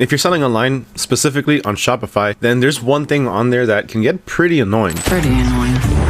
If you're selling online, specifically on Shopify, then there's one thing on there that can get pretty annoying.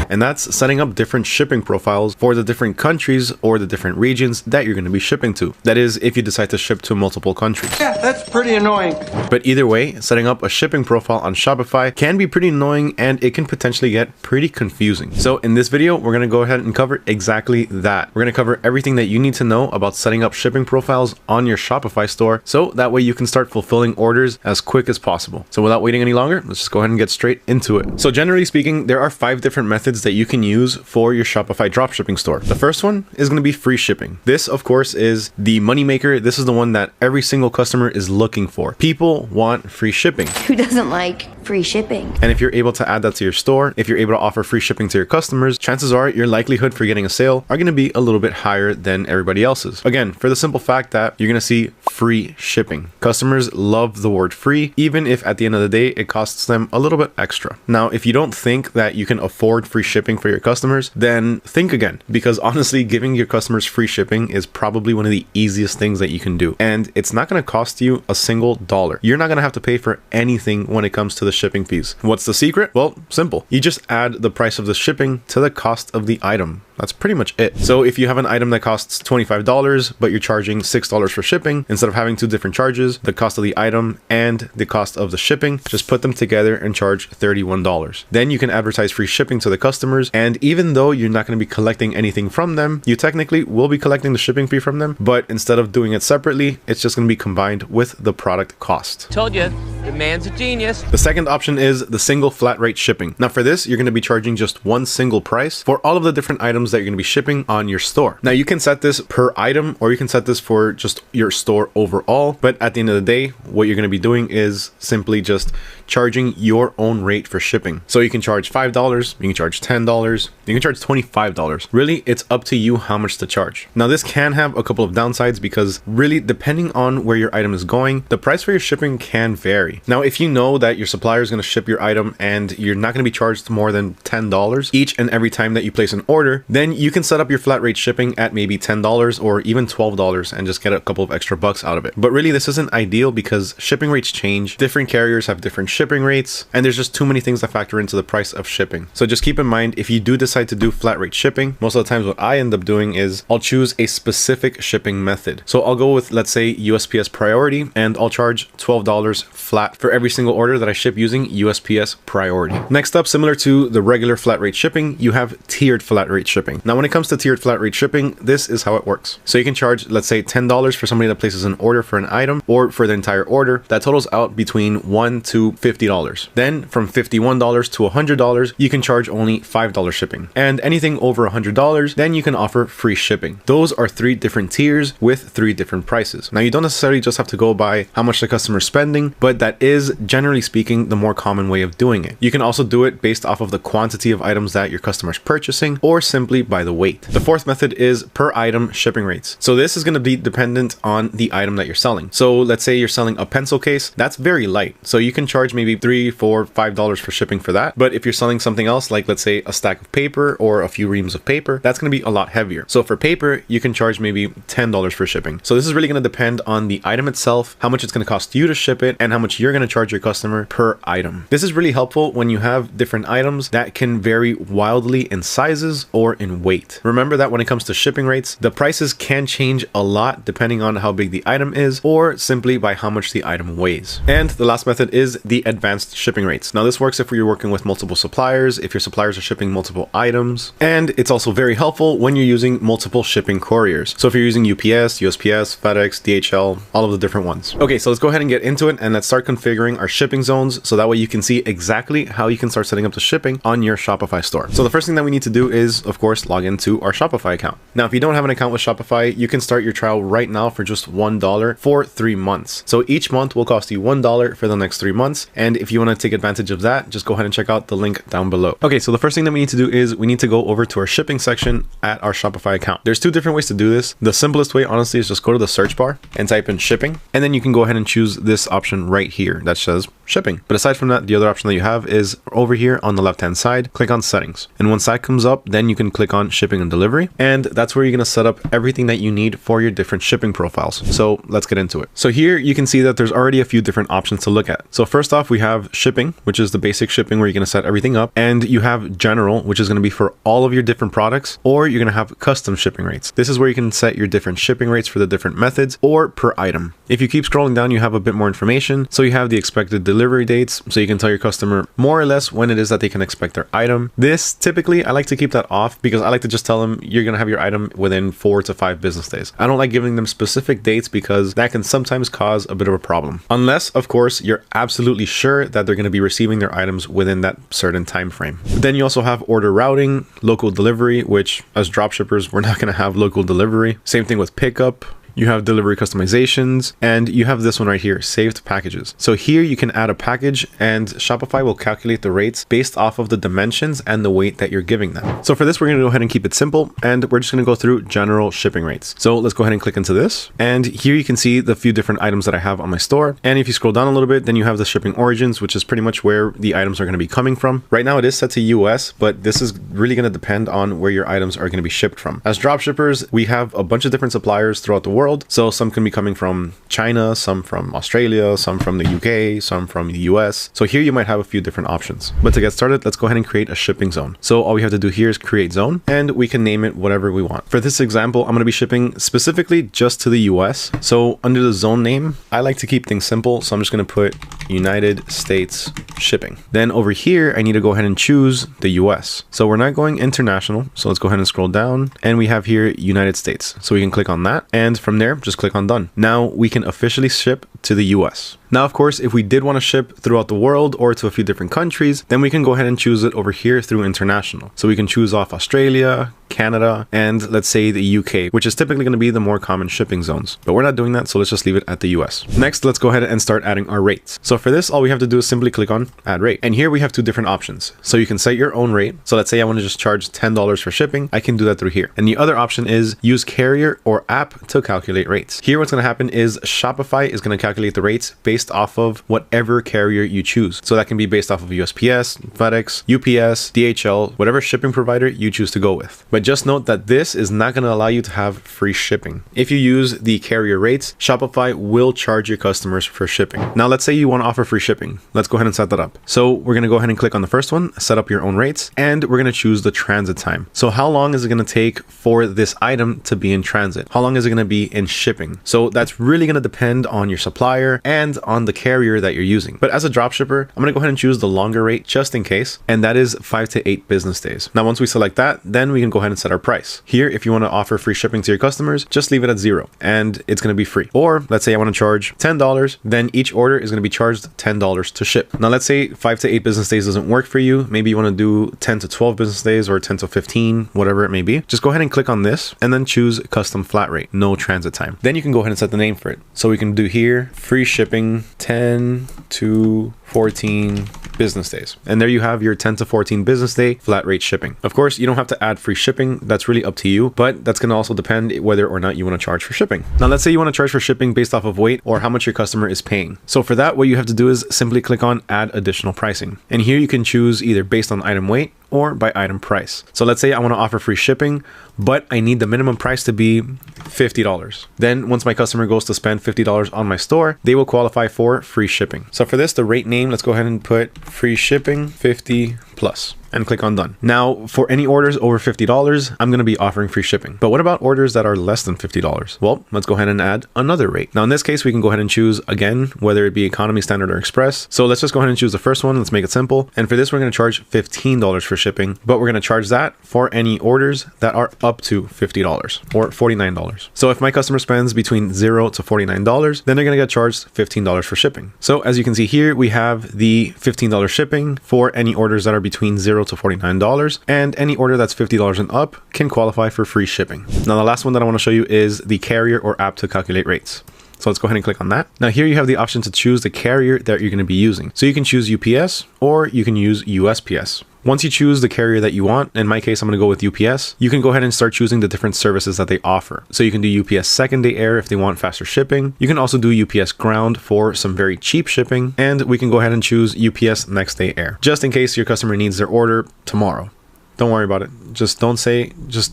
And that's setting up different shipping profiles for the different countries or the different regions that you're going to be shipping to. That is, if you decide to ship to multiple countries. Yeah, that's pretty annoying. But either way, setting up a shipping profile on Shopify can be pretty annoying and it can potentially get pretty confusing. So in this video, we're going to go ahead and cover exactly that. We're going to cover everything that you need to know about setting up shipping profiles on your Shopify store, so that way you can start fulfilling orders as quick as possible. So without waiting any longer, let's just go ahead and get straight into it. So generally speaking, there are 5 different methods that you can use for your Shopify dropshipping store. The first one is going to be free shipping. This, of course, is the moneymaker. This is the one that every single customer is looking for. People want free shipping. Who doesn't like free shipping? And if you're able to add that to your store, if you're able to offer free shipping to your customers, chances are your likelihood for getting a sale are going to be a little bit higher than everybody else's. Again, for the simple fact that you're going to see free shipping. Customers love the word free, even if at the end of the day, it costs them a little bit extra. Now, if you don't think that you can afford free shipping for your customers, then think again, because honestly, giving your customers free shipping is probably one of the easiest things that you can do. And it's not going to cost you a single dollar. You're not going to have to pay for anything when it comes to the shipping fees. What's the secret? Well, simple. You just add the price of the shipping to the cost of the item. That's pretty much it. So if you have an item that costs $25, but you're charging $6 for shipping, instead of having 2 different charges, the cost of the item and the cost of the shipping, just put them together and charge $31. Then you can advertise free shipping to the customers. And even though you're not going to be collecting anything from them, you technically will be collecting the shipping fee from them, but instead of doing it separately, it's just going to be combined with the product cost. Told you, the man's a genius. The second option is the single flat rate shipping. Now for this, you're going to be charging just one single price for all of the different items that you're going to be shipping on your store. Now you can set this per item, or you can set this for just your store overall, but at the end of the day, what you're going to be doing is simply just charging your own rate for shipping. So you can charge $5, you can charge $10, you can charge $25. Really, it's up to you how much to charge. Now this can have a couple of downsides, because really, depending on where your item is going, the price for your shipping can vary. Now, if you know that your supplier is going to ship your item and you're not going to be charged more than $10 each and every time that you place an order, then you can set up your flat rate shipping at maybe $10 or even $12 and just get a couple of extra bucks out of it. But really, this isn't ideal because shipping rates change. Different carriers have different shipping rates, and there's just too many things that factor into the price of shipping. So just keep in mind, if you do decide to do flat rate shipping, most of the times what I end up doing is I'll choose a specific shipping method. So I'll go with, let's say, USPS priority, and I'll charge $12 flat for every single order that I ship using USPS priority. Next up, similar to the regular flat rate shipping, you have tiered flat rate shipping. Now, when it comes to tiered flat rate shipping, this is how it works. So you can charge, let's say, $10 for somebody that places an order for an item, or for the entire order. That totals out between $1 to $50. Then from $51 to $100, you can charge only $5 shipping. And anything over $100, then you can offer free shipping. Those are 3 different tiers with 3 different prices. Now, you don't necessarily just have to go by how much the customer is spending, but that is, generally speaking, the more common way of doing it. You can also do it based off of the quantity of items that your customer is purchasing, or simply by the weight. The fourth method is per item shipping rates. So this is going to be dependent on the item that you're selling. So let's say you're selling a pencil case, that's very light. So you can charge maybe $3, $4, $5 for shipping for that. But if you're selling something else, like let's say a stack of paper or a few reams of paper, that's going to be a lot heavier. So for paper, you can charge maybe $10 for shipping. So this is really going to depend on the item itself, how much it's going to cost you to ship it, and how much you're going to charge your customer per item. This is really helpful when you have different items that can vary wildly in sizes or in weight. Remember that when it comes to shipping rates, the prices can change a lot depending on how big the item is, or simply by how much the item weighs. And the last method is the advanced shipping rates. Now this works if you're working with multiple suppliers, if your suppliers are shipping multiple items, and it's also very helpful when you're using multiple shipping couriers. So if you're using UPS, USPS, FedEx, DHL, all of the different ones. Okay, so let's go ahead and get into it, and let's start configuring our shipping zones, so that way you can see exactly how you can start setting up the shipping on your Shopify store. So the first thing that we need to do is, of course, log into our Shopify account. Now, if you don't have an account with Shopify, you can start your trial right now for just $1 for 3 months. So each month will cost you $1 for the next 3 months, And if you want to take advantage of that, just go ahead and check out the link down below. Okay, so the first thing that we need to do is we need to go over to our shipping section at our Shopify account. There's two different ways to do this. The simplest way, honestly, is just go to the search bar and type in shipping. And then you can go ahead and choose this option right here that says shipping. But aside from that, the other option that you have is over here on the left-hand side, click on settings. And once that comes up, then you can click on shipping and delivery. And that's where you're going to set up everything that you need for your different shipping profiles. So let's get into it. So here you can see that there's already a few different options to look at. So first off, we have shipping, which is the basic shipping where you're going to set everything up. And you have general, which is going to be for all of your different products, or you're going to have custom shipping rates. This is where you can set your different shipping rates for the different methods or per item. If you keep scrolling down, you have a bit more information. So you have the expected delivery dates. So you can tell your customer more or less when it is that they can expect their item. This typically, I like to keep that off because I like to just tell them you're going to have your item within 4 to 5 business days. I don't like giving them specific dates because that can sometimes cause a bit of a problem. Unless, of course, you're absolutely sure that they're going to be receiving their items within that certain time frame. Then you also have order routing, local delivery, which as dropshippers, we're not going to have local delivery. Same thing with pickup. You have delivery customizations, and you have this one right here, saved packages. So here you can add a package and Shopify will calculate the rates based off of the dimensions and the weight that you're giving them. So for this, we're going to go ahead and keep it simple, and we're just going to go through general shipping rates. So let's go ahead and click into this. And here you can see the few different items that I have on my store. And if you scroll down a little bit, then you have the shipping origins, which is pretty much where the items are going to be coming from. Right now it is set to US, but this is really going to depend on where your items are going to be shipped from. As dropshippers, we have a bunch of different suppliers throughout the world. So some can be coming from China, some from Australia, some from the UK, some from the US. So here you might have a few different options. But to get started, let's go ahead and create a shipping zone. So all we have to do here is create zone, and we can name it whatever we want. For this example, I'm going to be shipping specifically just to the US. So under the zone name, I like to keep things simple. So I'm just going to put United States shipping. Then over here, I need to go ahead and choose the US. So we're not going international. So let's go ahead and scroll down, and we have here United States. So we can click on that. And from there, just click on done. Now we can officially ship to the US. Now, of course, if we did want to ship throughout the world or to a few different countries, then we can go ahead and choose it over here through international. So we can choose off Australia, Canada, and let's say the UK, which is typically going to be the more common shipping zones. But we're not doing that, so let's just leave it at the US. Next, let's go ahead and start adding our rates. So for this, all we have to do is simply click on add rate. And here we have two different options. So you can set your own rate. So let's say I want to just charge $10 for shipping. I can do that through here. And the other option is use carrier or app to calculate rates. Here, what's going to happen is Shopify is going to calculate the rates based off of whatever carrier you choose. So that can be based off of USPS, FedEx, UPS, DHL, whatever shipping provider you choose to go with. But just note that this is not going to allow you to have free shipping. If you use the carrier rates, Shopify will charge your customers for shipping. Now, let's say you want to offer free shipping. Let's go ahead and set that up. So we're going to go ahead and click on the first one, set up your own rates, and we're going to choose the transit time. So how long is it going to take for this item to be in transit? How long is it going to be in shipping? So that's really going to depend on your supplier and on the carrier that you're using. But as a dropshipper, I'm going to go ahead and choose the longer rate just in case, and that is 5 to 8 business days. Now, once we select that, then we can go ahead and set our price. Here, if you want to offer free shipping to your customers, just leave it at 0 and it's going to be free. Or let's say I want to charge $10, then each order is going to be charged $10 to ship. Now, let's say 5 to 8 business days doesn't work for you. Maybe you want to do 10 to 12 business days or 10 to 15, whatever it may be. Just go ahead and click on this and then choose custom flat rate, no transit time. Then you can go ahead and set the name for it. So we can do here free shipping 10 to 14 business days. And there you have your 10 to 14 business day flat rate shipping. Of course, you don't have to add free shipping. That's really up to you, but that's going to also depend whether or not you want to charge for shipping. Now, let's say you want to charge for shipping based off of weight or how much your customer is paying. So for that, what you have to do is simply click on add additional pricing. And here you can choose either based on item weight or by item price. So let's say I want to offer free shipping, but I need the minimum price to be $50. Then once my customer goes to spend $50 on my store, they will qualify for free shipping. So for this, the rate name, let's go ahead and put free shipping 50 plus. And click on done. Now, for any orders over $50, I'm going to be offering free shipping. But what about orders that are less than $50? Well, let's go ahead and add another rate. Now, in this case, we can go ahead and choose again, whether it be economy, standard, or express. So let's just go ahead and choose the first one. Let's make it simple. And for this, we're going to charge $15 for shipping, but we're going to charge that for any orders that are up to $50 or $49. So if my customer spends between $0 to $49, then they're going to get charged $15 for shipping. So as you can see here, we have the $15 shipping for any orders that are between $0 to $49, and any order that's $50 and up can qualify for free shipping. Now, the last one that I want to show you is the carrier or app to calculate rates. So let's go ahead and click on that. Now here you have the option to choose the carrier that you're going to be using. So you can choose UPS or you can use USPS. Once you choose the carrier that you want, in my case, I'm going to go with UPS, you can go ahead and start choosing the different services that they offer. So you can do UPS second day air if they want faster shipping. You can also do UPS ground for some very cheap shipping. And we can go ahead and choose UPS next day air, just in case your customer needs their order tomorrow. Don't worry about it. Just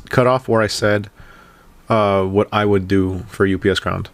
cut off where I said what I would do for UPS ground.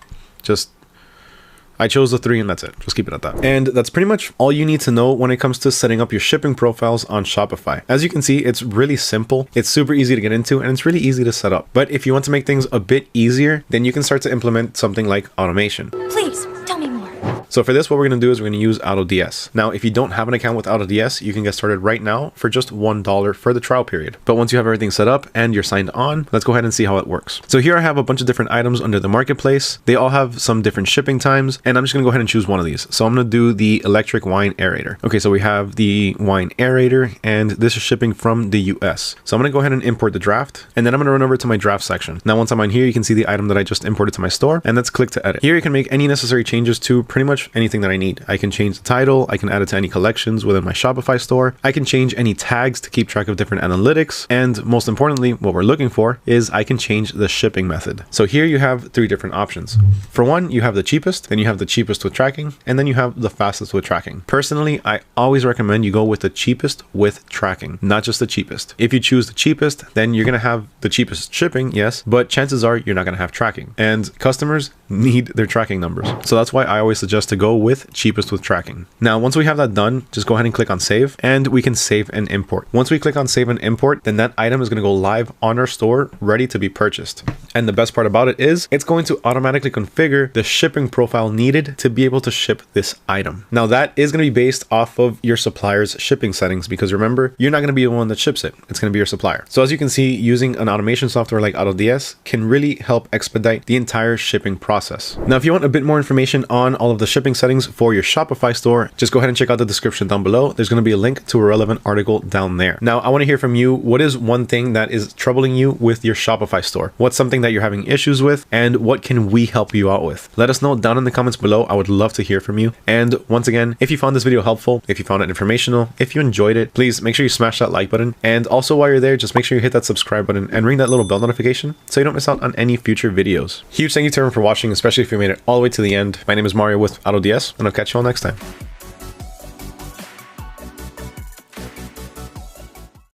I chose the 3 and that's it. Just keep it at that. And that's pretty much all you need to know when it comes to setting up your shipping profiles on Shopify. As you can see, it's really simple. It's super easy to get into and it's really easy to set up. But if you want to make things a bit easier, then you can start to implement something like automation. Please, tell me more. So for this, what we're going to do is we're going to use AutoDS. Now, if you don't have an account with AutoDS, you can get started right now for just $1 for the trial period. But once you have everything set up and you're signed on, let's go ahead and see how it works. So here I have a bunch of different items under the marketplace. They all have some different shipping times, and I'm just going to go ahead and choose one of these. So I'm going to do the electric wine aerator. Okay, so we have the wine aerator, and this is shipping from the US. So I'm going to go ahead and import the draft, and then I'm going to run over to my draft section. Now, once I'm on here, you can see the item that I just imported to my store, and let's click to edit. Here you can make any necessary changes to pretty much anything that I need. I can change the title, I can add it to any collections within my Shopify store, I can change any tags to keep track of different analytics, and most importantly, what we're looking for is I can change the shipping method. So here you have 3 different options. For one, you have the cheapest, then you have the cheapest with tracking, and then you have the fastest with tracking. Personally, I always recommend you go with the cheapest with tracking, not just the cheapest. If you choose the cheapest, then you're going to have the cheapest shipping, yes, but chances are you're not going to have tracking, and customers need their tracking numbers. So that's why I always suggest to go with cheapest with tracking. Now, once we have that done, just go ahead and click on save, and we can save and import. Once we click on save and import, then that item is going to go live on our store, ready to be purchased. And the best part about it is it's going to automatically configure the shipping profile needed to be able to ship this item. Now, that is going to be based off of your supplier's shipping settings, because remember, you're not going to be the one that ships it. It's going to be your supplier. So as you can see, using an automation software like AutoDS can really help expedite the entire shipping process. Now, if you want a bit more information on all of the shipping settings for your Shopify store, just go ahead and check out the description down below. There's going to be a link to a relevant article down there. Now, I want to hear from you. What is one thing that is troubling you with your Shopify store? What's something that you're having issues with, and what can we help you out with? Let us know down in the comments below. I would love to hear from you. And once again, if you found this video helpful, if you found it informational, if you enjoyed it, please make sure you smash that like button. And also while you're there, just make sure you hit that subscribe button and ring that little bell notification so you don't miss out on any future videos. Huge thank you to everyone for watching, especially if you made it all the way to the end. My name is Mario with AutoDS, and I'll catch you all next time.